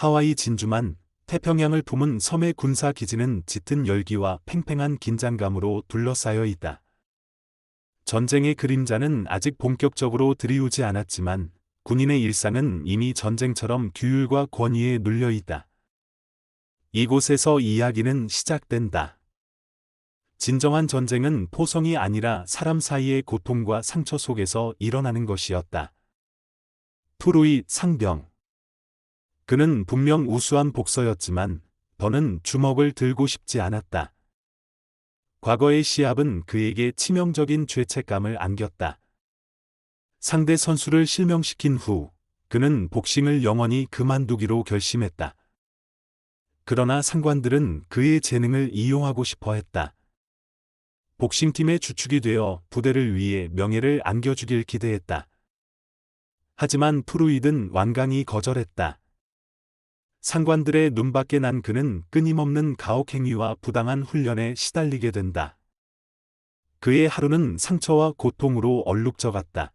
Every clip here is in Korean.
하와이 진주만 태평양을 품은 섬의 군사 기지는 짙은 열기와 팽팽한 긴장감으로 둘러싸여 있다. 전쟁의 그림자는 아직 본격적으로 들이우지 않았지만 군인의 일상은 이미 전쟁처럼 규율과 권위에 눌려 있다. 이곳에서 이야기는 시작된다. 진정한 전쟁은 포성이 아니라 사람 사이의 고통과 상처 속에서 일어나는 것이었다. 푸루이 상병. 그는 분명 우수한 복서였지만 더는 주먹을 들고 싶지 않았다. 과거의 시합은 그에게 치명적인 죄책감을 안겼다. 상대 선수를 실명시킨 후 그는 복싱을 영원히 그만두기로 결심했다. 그러나 상관들은 그의 재능을 이용하고 싶어 했다. 복싱팀의 주축이 되어 부대를 위해 명예를 안겨주길 기대했다. 하지만 푸루이든 완강히 거절했다. 상관들의 눈밖에 난 그는 끊임없는 가혹행위와 부당한 훈련에 시달리게 된다. 그의 하루는 상처와 고통으로 얼룩져갔다.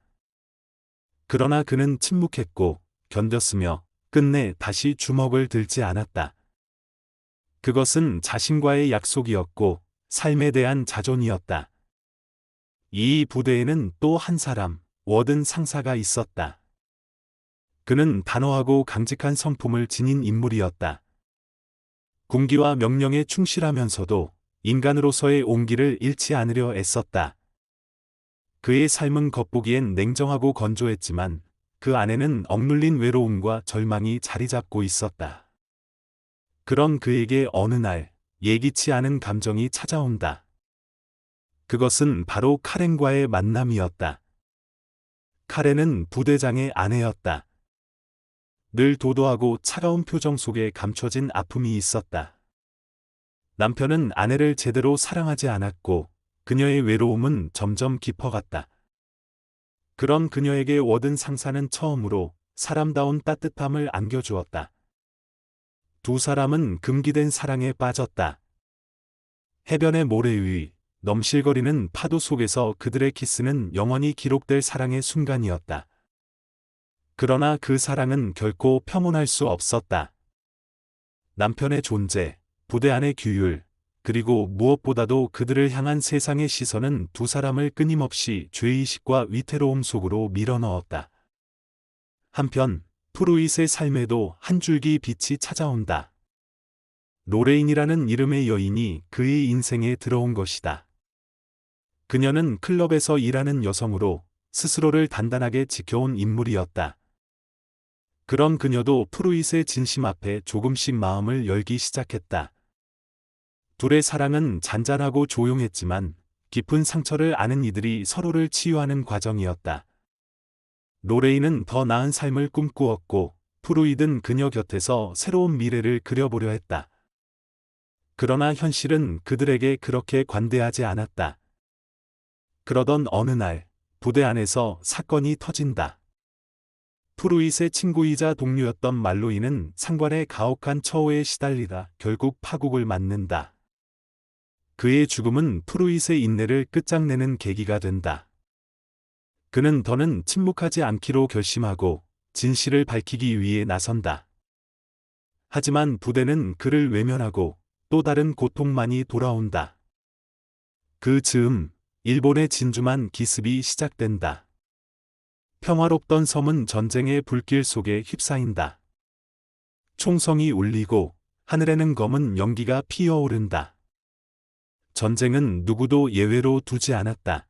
그러나 그는 침묵했고 견뎠으며 끝내 다시 주먹을 들지 않았다. 그것은 자신과의 약속이었고 삶에 대한 자존이었다. 이 부대에는 또 한 사람, 워든 상사가 있었다. 그는 단호하고 강직한 성품을 지닌 인물이었다. 군기와 명령에 충실하면서도 인간으로서의 온기를 잃지 않으려 애썼다. 그의 삶은 겉보기엔 냉정하고 건조했지만 그 안에는 억눌린 외로움과 절망이 자리 잡고 있었다. 그런 그에게 어느 날 예기치 않은 감정이 찾아온다. 그것은 바로 카렌과의 만남이었다. 카렌은 부대장의 아내였다. 늘 도도하고 차가운 표정 속에 감춰진 아픔이 있었다. 남편은 아내를 제대로 사랑하지 않았고 그녀의 외로움은 점점 깊어갔다. 그런 그녀에게 워든 상사는 처음으로 사람다운 따뜻함을 안겨주었다. 두 사람은 금기된 사랑에 빠졌다. 해변의 모래 위, 넘실거리는 파도 속에서 그들의 키스는 영원히 기록될 사랑의 순간이었다. 그러나 그 사랑은 결코 평온할 수 없었다. 남편의 존재, 부대 안의 규율, 그리고 무엇보다도 그들을 향한 세상의 시선은 두 사람을 끊임없이 죄의식과 위태로움 속으로 밀어넣었다. 한편 푸루잇의 삶에도 한 줄기 빛이 찾아온다. 로레인이라는 이름의 여인이 그의 인생에 들어온 것이다. 그녀는 클럽에서 일하는 여성으로 스스로를 단단하게 지켜온 인물이었다. 그런 그녀도 푸루잇의 진심 앞에 조금씩 마음을 열기 시작했다. 둘의 사랑은 잔잔하고 조용했지만 깊은 상처를 아는 이들이 서로를 치유하는 과정이었다. 로레인은 더 나은 삶을 꿈꾸었고 푸루잇은 그녀 곁에서 새로운 미래를 그려보려 했다. 그러나 현실은 그들에게 그렇게 관대하지 않았다. 그러던 어느 날 부대 안에서 사건이 터진다. 푸루잇의 친구이자 동료였던 말로이는 상관의 가혹한 처우에 시달리다 결국 파국을 맞는다. 그의 죽음은 푸루잇의 인내를 끝장내는 계기가 된다. 그는 더는 침묵하지 않기로 결심하고 진실을 밝히기 위해 나선다. 하지만 부대는 그를 외면하고 또 다른 고통만이 돌아온다. 그 즈음 일본의 진주만 기습이 시작된다. 평화롭던 섬은 전쟁의 불길 속에 휩싸인다. 총성이 울리고 하늘에는 검은 연기가 피어오른다. 전쟁은 누구도 예외로 두지 않았다.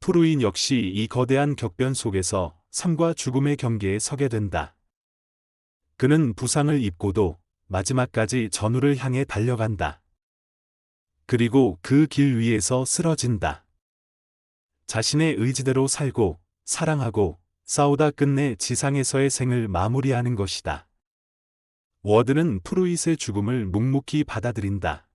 푸루잇 역시 이 거대한 격변 속에서 삶과 죽음의 경계에 서게 된다. 그는 부상을 입고도 마지막까지 전우를 향해 달려간다. 그리고 그 길 위에서 쓰러진다. 자신의 의지대로 살고 사랑하고 싸우다 끝내 지상에서의 생을 마무리하는 것이다. 워드는 푸루잇의 죽음을 묵묵히 받아들인다.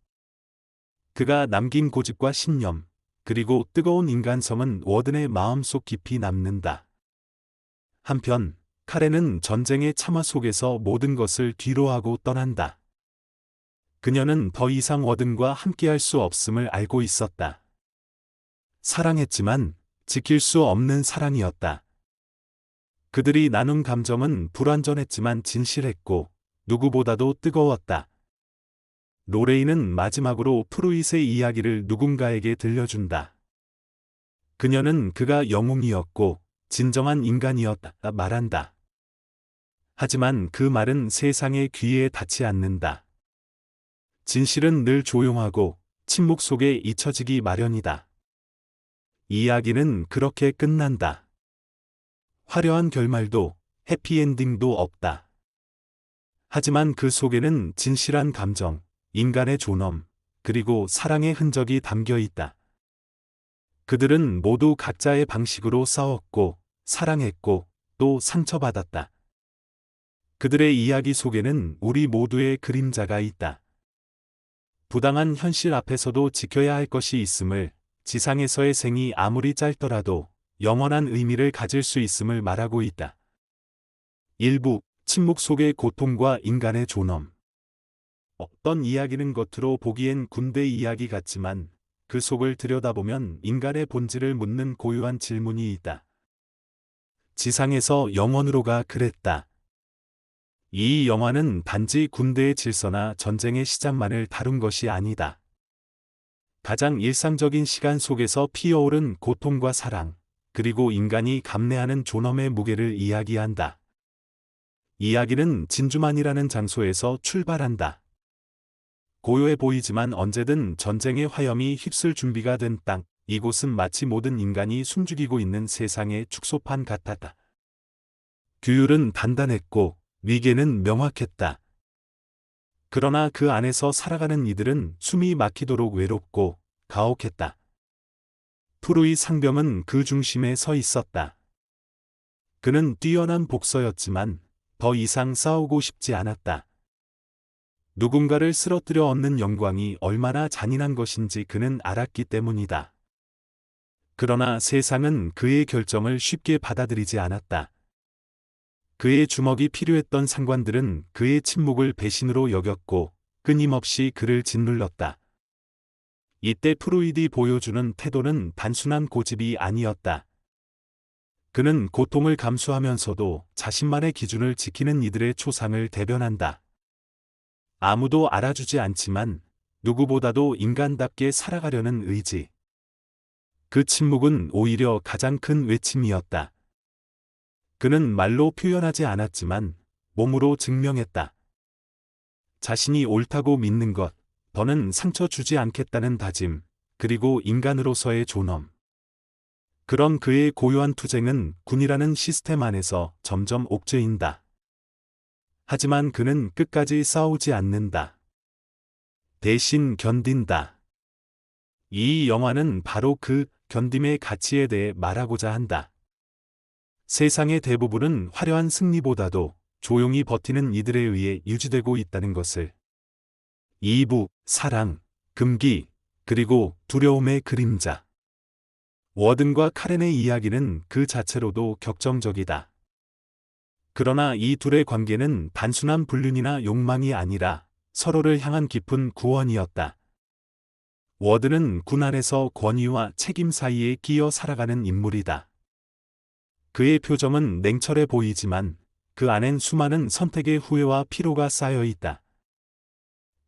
그가 남긴 고집과 신념, 그리고 뜨거운 인간성은 워든의 마음속 깊이 남는다. 한편 카렌은 전쟁의 참화 속에서 모든 것을 뒤로하고 떠난다. 그녀는 더 이상 워든과 함께할 수 없음을 알고 있었다. 사랑했지만 지킬 수 없는 사랑이었다. 그들이 나눈 감정은 불완전했지만 진실했고 누구보다도 뜨거웠다. 로레이는 마지막으로 프루잇의 이야기를 누군가에게 들려준다. 그녀는 그가 영웅이었고 진정한 인간이었다 말한다. 하지만 그 말은 세상의 귀에 닿지 않는다. 진실은 늘 조용하고 침묵 속에 잊혀지기 마련이다. 이야기는 그렇게 끝난다. 화려한 결말도 해피엔딩도 없다. 하지만 그 속에는 진실한 감정, 인간의 존엄, 그리고 사랑의 흔적이 담겨 있다. 그들은 모두 각자의 방식으로 싸웠고, 사랑했고, 또 상처받았다. 그들의 이야기 속에는 우리 모두의 그림자가 있다. 부당한 현실 앞에서도 지켜야 할 것이 있음을, 지상에서의 생이 아무리 짧더라도 영원한 의미를 가질 수 있음을 말하고 있다. 일부, 침묵 속의 고통과 인간의 존엄. 어떤 이야기는 겉으로 보기엔 군대 이야기 같지만 그 속을 들여다보면 인간의 본질을 묻는 고유한 질문이 있다. 지상에서 영원으로가 그랬다. 이 영화는 단지 군대의 질서나 전쟁의 시작만을 다룬 것이 아니다. 가장 일상적인 시간 속에서 피어오른 고통과 사랑, 그리고 인간이 감내하는 존엄의 무게를 이야기한다. 이야기는 진주만이라는 장소에서 출발한다. 고요해 보이지만 언제든 전쟁의 화염이 휩쓸 준비가 된 땅, 이곳은 마치 모든 인간이 숨죽이고 있는 세상의 축소판 같았다. 규율은 단단했고 위계는 명확했다. 그러나 그 안에서 살아가는 이들은 숨이 막히도록 외롭고 가혹했다. 프루이 상병은 그 중심에 서 있었다. 그는 뛰어난 복서였지만 더 이상 싸우고 싶지 않았다. 누군가를 쓰러뜨려 얻는 영광이 얼마나 잔인한 것인지 그는 알았기 때문이다. 그러나 세상은 그의 결정을 쉽게 받아들이지 않았다. 그의 주먹이 필요했던 상관들은 그의 침묵을 배신으로 여겼고 끊임없이 그를 짓눌렀다. 이때 프루이디 보여주는 태도는 단순한 고집이 아니었다. 그는 고통을 감수하면서도 자신만의 기준을 지키는 이들의 초상을 대변한다. 아무도 알아주지 않지만 누구보다도 인간답게 살아가려는 의지. 그 침묵은 오히려 가장 큰 외침이었다. 그는 말로 표현하지 않았지만 몸으로 증명했다. 자신이 옳다고 믿는 것, 더는 상처 주지 않겠다는 다짐, 그리고 인간으로서의 존엄. 그런 그의 고요한 투쟁은 군이라는 시스템 안에서 점점 옥죄인다. 하지만 그는 끝까지 싸우지 않는다. 대신 견딘다. 이 영화는 바로 그 견딤의 가치에 대해 말하고자 한다. 세상의 대부분은 화려한 승리보다도 조용히 버티는 이들에 의해 유지되고 있다는 것을. 2부, 사랑, 금기, 그리고 두려움의 그림자. 워든과 카렌의 이야기는 그 자체로도 격정적이다. 그러나 이 둘의 관계는 단순한 불륜이나 욕망이 아니라 서로를 향한 깊은 구원이었다. 워든은 군 안에서 권위와 책임 사이에 끼어 살아가는 인물이다. 그의 표정은 냉철해 보이지만 그 안엔 수많은 선택의 후회와 피로가 쌓여 있다.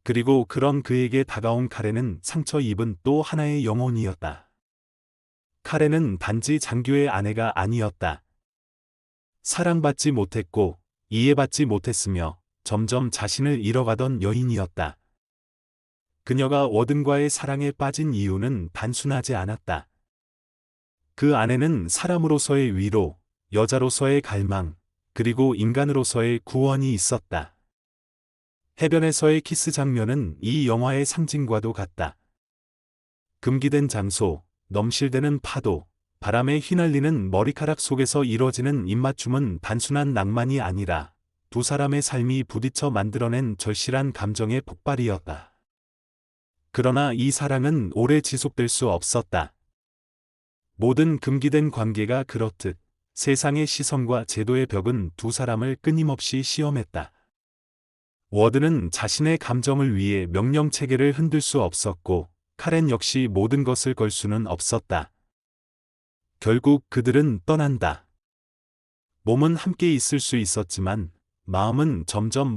그리고 그런 그에게 다가온 카렌은 상처 입은 또 하나의 영혼이었다. 카렌은 단지 장교의 아내가 아니었다. 사랑받지 못했고 이해받지 못했으며 점점 자신을 잃어가던 여인이었다. 그녀가 워든과의 사랑에 빠진 이유는 단순하지 않았다. 그 안에는 사람으로서의 위로, 여자로서의 갈망, 그리고 인간으로서의 구원이 있었다. 해변에서의 키스 장면은 이 영화의 상징과도 같다. 금기된 장소, 넘실대는 파도, 바람에 휘날리는 머리카락 속에서 이뤄지는 입맞춤은 단순한 낭만이 아니라 두 사람의 삶이 부딪혀 만들어낸 절실한 감정의 폭발이었다. 그러나 이 사랑은 오래 지속될 수 없었다. 모든 금기된 관계가 그렇듯 세상의 시선과 제도의 벽은 두 사람을 끊임없이 시험했다. 워드는 자신의 감정을 위해 명령체계를 흔들 수 없었고 카렌 역시 모든 것을 걸 수는 없었다. 결국 그들은 떠난다. 몸은 함께 있을 수 있었지만 마음은 점점